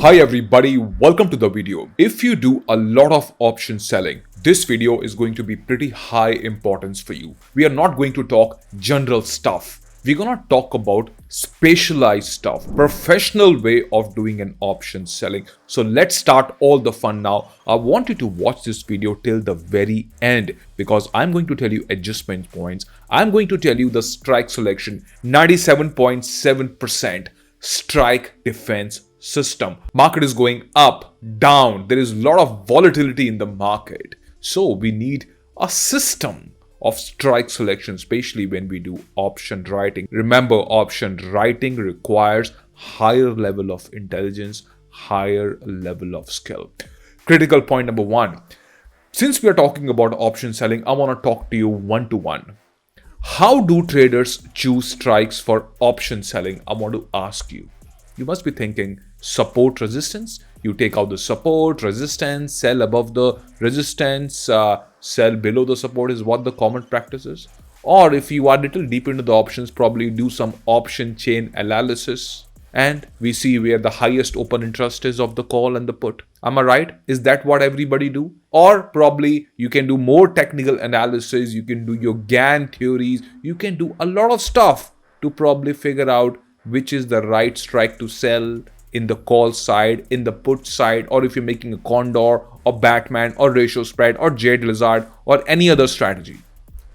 Hi everybody, welcome to the video. If you do a lot of option selling, this video is going to be pretty high importance for you. We are not going to talk general stuff. We're gonna talk about specialized stuff, professional way of doing an option selling. So let's start all the fun now. I want you to watch this video till the very end because I'm going to tell you adjustment points. I'm going to tell you the strike selection, 97.7% strike defense system. Market is going up, down. There is a lot of volatility in the market. So we need a system of strike selection, especially when we do option writing. Remember, option writing requires higher level of intelligence, higher level of skill. Critical point number one. Since we are talking about option selling, I want to talk to you one-to-one. How do traders choose strikes for option selling? I want to ask you. You must be thinking support resistance. You take out the support, resistance, sell above the resistance, sell below the support is what the common practice is. Or if you are a little deep into the options, probably do some option chain analysis. And we see where the highest open interest is of the call and the put. Am I right? Is that what everybody do? Or probably you can do more technical analysis. You can do your GAN theories. You can do a lot of stuff to probably figure out which is the right strike to sell in the call side, in the put side, or if you're making a condor or Batman or ratio spread or Jade Lizard or any other strategy.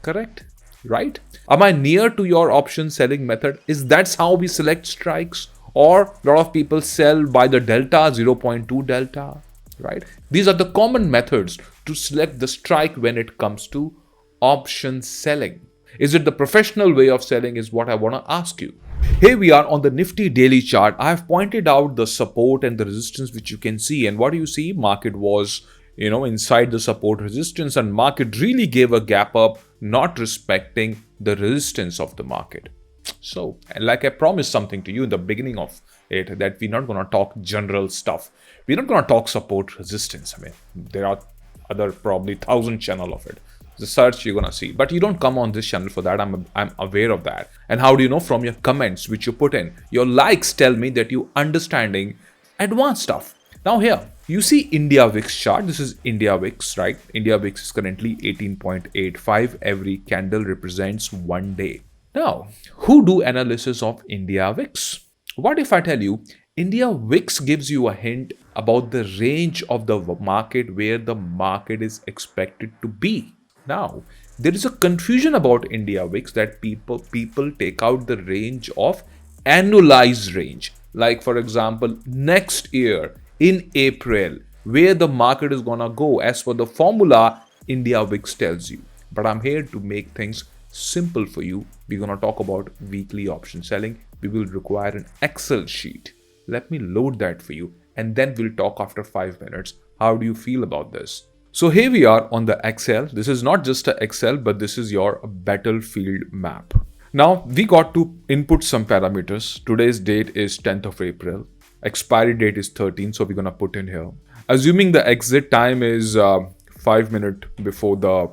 Correct? Right? Am I near to your option selling method? Is that's how we select strikes? Or a lot of people sell by the delta, 0.2 delta, right? These are the common methods to select the strike when it comes to option selling. Is it the professional way of selling is what I want to ask you. Here we are on the Nifty daily chart. I have pointed out the support and the resistance which you can see. And what do you see? Market was, inside the support resistance and market really gave a gap up, not respecting the resistance of the market. So, and like I promised something to you in the beginning of it, that we're not going to talk general stuff. We're not going to talk support resistance. I mean, there are other probably 1,000 channel of it. The search you're gonna see, but you don't come on this channel for that. I'm aware of that. And how do you know? From your comments which you put in, your likes tell me that you understanding advanced stuff. Now here you see India VIX chart. This is India VIX, right? India VIX is currently 18.85. Every candle represents 1 day. Now, who do analysis of India VIX? What if I tell you India VIX gives you a hint about the range of the market where the market is expected to be? Now, there is a confusion about India VIX that people take out the range of annualized range. Like for example, next year in April, where the market is gonna go as per the formula India VIX tells you. But I'm here to make things simple for you. We're gonna talk about weekly option selling. We will require an Excel sheet. Let me load that for you and then we'll talk after 5 minutes. How do you feel about this? So here we are on the Excel. This is not just an Excel, but this is your battlefield map. Now we got to input some parameters. Today's date is 10th of April. Expiry date is 13th. So we're going to put in here. Assuming the exit time is 5 minutes before the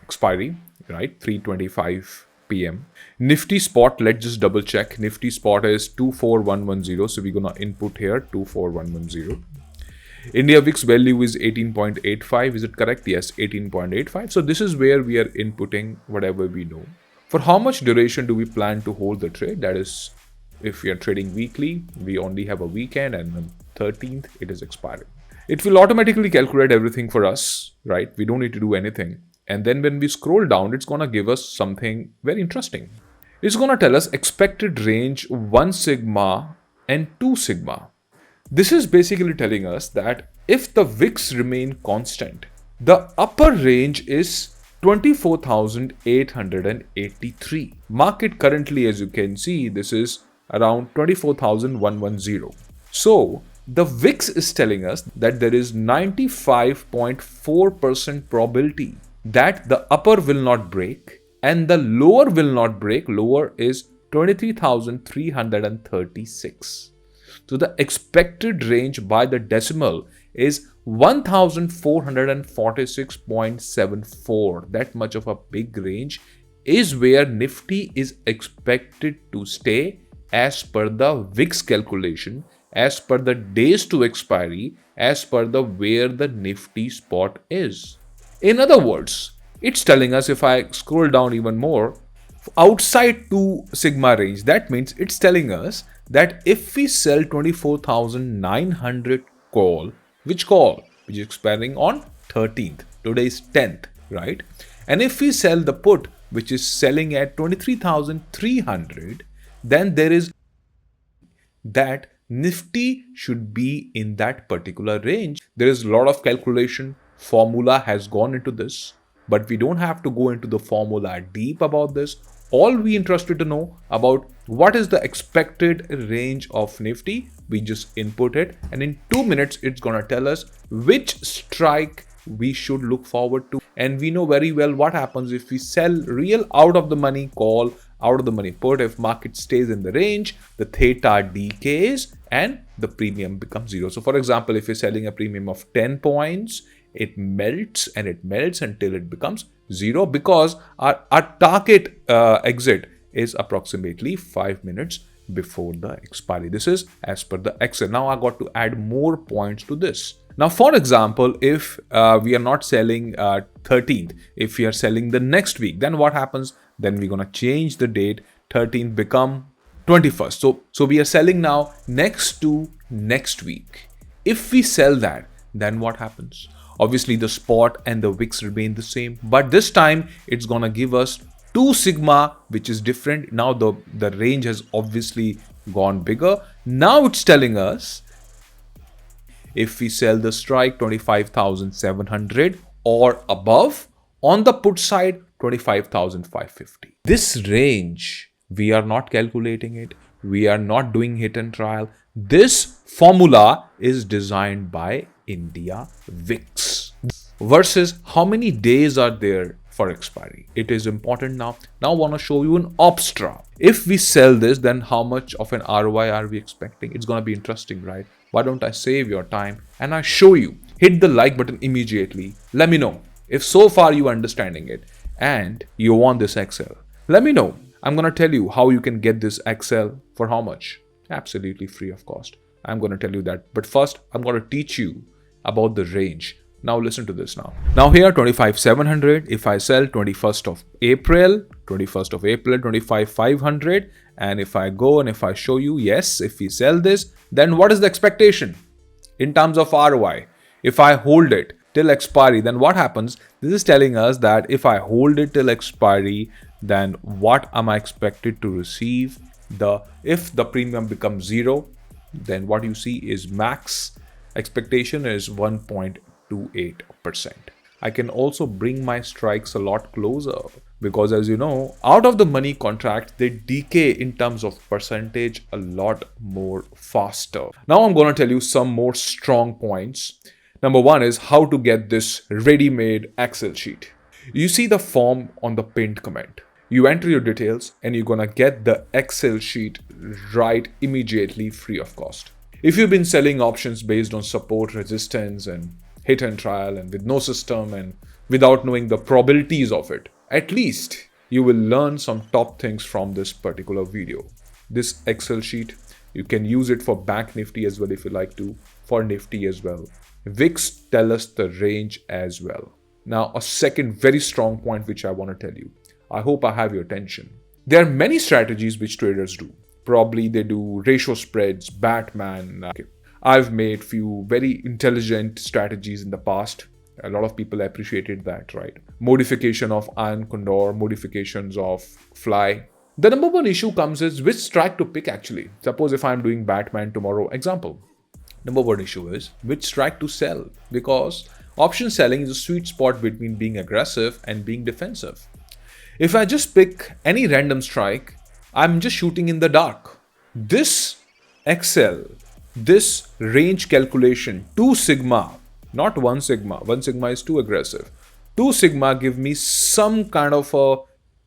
expiry, right? 3:25 p.m. Nifty spot, let's just double check. Nifty spot is 24110. So we're going to input here 24110. India VIX value is 18.85. Is it correct? Yes, 18.85. So this is where we are inputting whatever we know. For how much duration do we plan to hold the trade? That is, if we are trading weekly, we only have a weekend and on 13th, it is expiring. It will automatically calculate everything for us, right? We don't need to do anything. And then when we scroll down, it's going to give us something very interesting. It's going to tell us expected range 1 sigma and 2 sigma. This is basically telling us that if the VIX remain constant, the upper range is 24,883. Market currently, as you can see, this is around 24,110. So the VIX is telling us that there is 95.4% probability that the upper will not break and the lower will not break. Lower is 23,336. So the expected range by the decimal is 1446.74. That much of a big range is where Nifty is expected to stay as per the VIX calculation as per the days to expiry, as per the where the Nifty spot is. In other words, it's telling us, if I scroll down even more, outside 2 sigma range, that means it's telling us that if we sell 24,900 call, which is expiring on 13th, today is 10th, right? And if we sell the put, which is selling at 23,300, then there is that Nifty should be in that particular range. There is a lot of calculation, formula has gone into this, but we don't have to go into the formula deep about this. All we interested to know about what is the expected range of Nifty, we just input it, and in 2 minutes it's gonna tell us which strike we should look forward to. And we know very well what happens if we sell real out of the money call, out of the money put. If market stays in the range, the theta decays and the premium becomes zero. So for example, if you're selling a premium of 10 points, it melts and it melts until it becomes zero, because our target exit is approximately 5 minutes before the expiry. This is as per the Excel. Now I got to add more points to this. Now, for example, if we are not selling 13th, if we are selling the next week, then what happens? Then we're going to change the date, 13th become 21st. So we are selling now next to next week. If we sell that, then what happens? Obviously, the spot and the VIX remain the same, but this time it's going to give us 2 sigma, which is different. Now the range has obviously gone bigger. Now it's telling us, if we sell the strike 25,700 or above, on the put side 25,550. This range, we are not calculating it. We are not doing hit and trial. This formula is designed by India VIX versus how many days are there for expiry. It is important now. Now I want to show you an obstra. If we sell this, then how much of an ROI are we expecting? It's going to be interesting, right? Why don't I save your time and I show you? Hit the like button immediately. Let me know if so far you are understanding it and you want this Excel. Let me know. I'm going to tell you how you can get this Excel for how much? Absolutely free of cost. I'm going to tell you that. But first, I'm going to teach you about the range. Now listen to this now. Now here 25,700, if I sell 21st of April, 25,500, and if I go and if I show you, yes, if we sell this, then what is the expectation in terms of ROI? If I hold it till expiry, then what happens? This is telling us that if I hold it till expiry, then what am I expected to receive? If the premium becomes zero, then what you see is max expectation is 1.28%. I can also bring my strikes a lot closer because, as you know, out of the money contracts, they decay in terms of percentage a lot more faster. Now I'm going to tell you some more strong points. Number one is how to get this ready-made Excel sheet. You see the form on the pinned comment. You enter your details and you're going to get the Excel sheet right immediately, free of cost. If you've been selling options based on support, resistance, and hit and trial, and with no system and without knowing the probabilities of it, at least you will learn some top things from this particular video. This Excel sheet, you can use it for Bank Nifty as well if you like to, for Nifty as well. VIX tell us the range as well. Now, a second very strong point which I want to tell you. I hope I have your attention. There are many strategies which traders do. Probably they do ratio spreads, Batman. I've made few very intelligent strategies in the past. A lot of people appreciated that, right? Modification of iron condor, modifications of fly. The number one issue comes is which strike to pick actually. Suppose if I'm doing Batman tomorrow, example. Number one issue is which strike to sell, because option selling is a sweet spot between being aggressive and being defensive. If I just pick any random strike, I'm just shooting in the dark. This Excel, this range calculation, 2 sigma, not 1 sigma. 1 sigma is too aggressive. 2 sigma give me some kind of a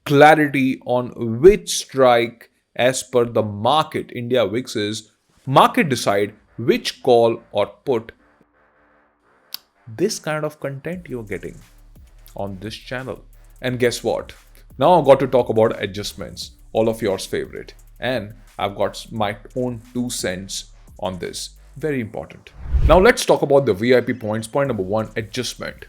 clarity on which strike as per the market, India VIX is, market decide which call or put. This kind of content you're getting on this channel. And guess what? Now I've got to talk about adjustments, all of yours favorite. And I've got my own 2 cents on this. Very important. Now let's talk about the VIP points. Point number 1, adjustment.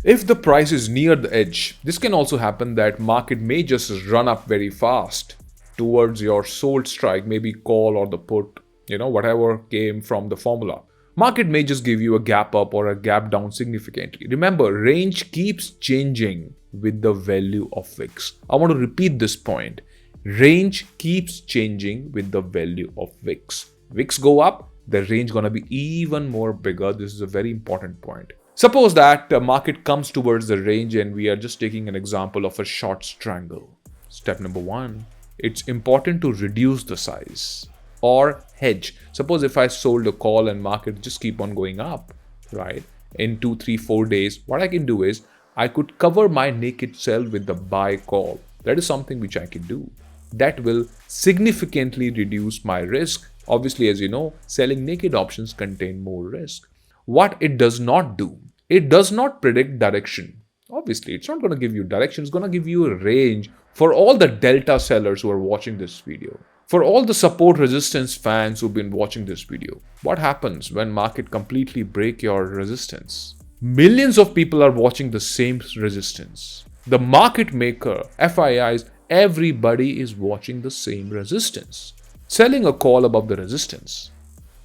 If the price is near the edge, this can also happen that market may just run up very fast towards your sold strike, maybe call or the put, whatever came from the formula. Market may just give you a gap up or a gap down significantly. Remember, range keeps changing with the value of VIX. I want to repeat this point. Range keeps changing with the value of VIX. VIX go up, the range gonna be even more bigger. This is a very important point. Suppose that the market comes towards the range and we are just taking an example of a short strangle. Step number 1, it's important to reduce the size or hedge. Suppose if I sold a call and market just keep on going up, right? In 2, 3, 4 days, what I can do is I could cover my naked sell with the buy call. That is something which I can do. That will significantly reduce my risk. Obviously, as you know, selling naked options contain more risk. What it does not do, it does not predict direction. Obviously, it's not going to give you direction. It's going to give you a range for all the delta sellers who are watching this video. For all the support resistance fans who've been watching this video. What happens when market completely break your resistance? Millions of people are watching the same resistance. The market maker, FIIs, everybody is watching the same resistance. Selling a call above the resistance.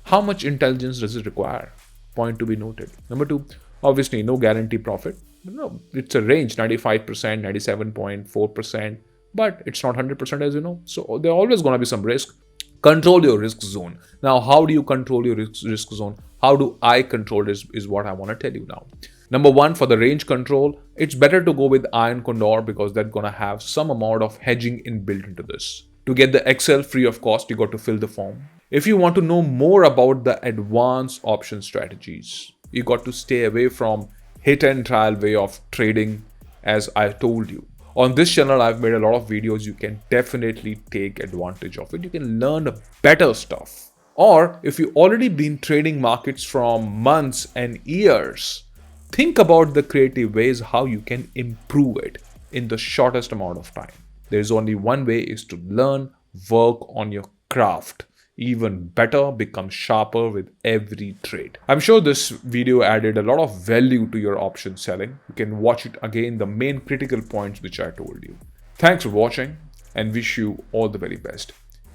How much intelligence does it require? Point to be noted. Number 2, obviously no guarantee profit. No, it's a range, 95%, 97.4%, but it's not 100% as you know. So there's always going to be some risk. Control your risk zone. Now, how do you control your risk zone? How do I control this is what I want to tell you now. Number 1, for the range control, it's better to go with iron condor because they're going to have some amount of hedging inbuilt into this. To get the Excel free of cost, you got to fill the form. If you want to know more about the advanced option strategies, you got to stay away from hit and trial way of trading, as I told you. On this channel, I've made a lot of videos. You can definitely take advantage of it. You can learn better stuff. Or if you've already been trading markets from months and years, think about the creative ways how you can improve it in the shortest amount of time. There's only one way, is to learn, work on your craft. Even better, become sharper with every trade. I'm sure this video added a lot of value to your option selling. You can watch it again, the main critical points which I told you. Thanks for watching and wish you all the very best.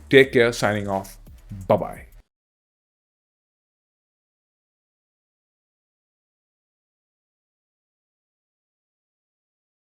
Take care, signing off. Bye-bye.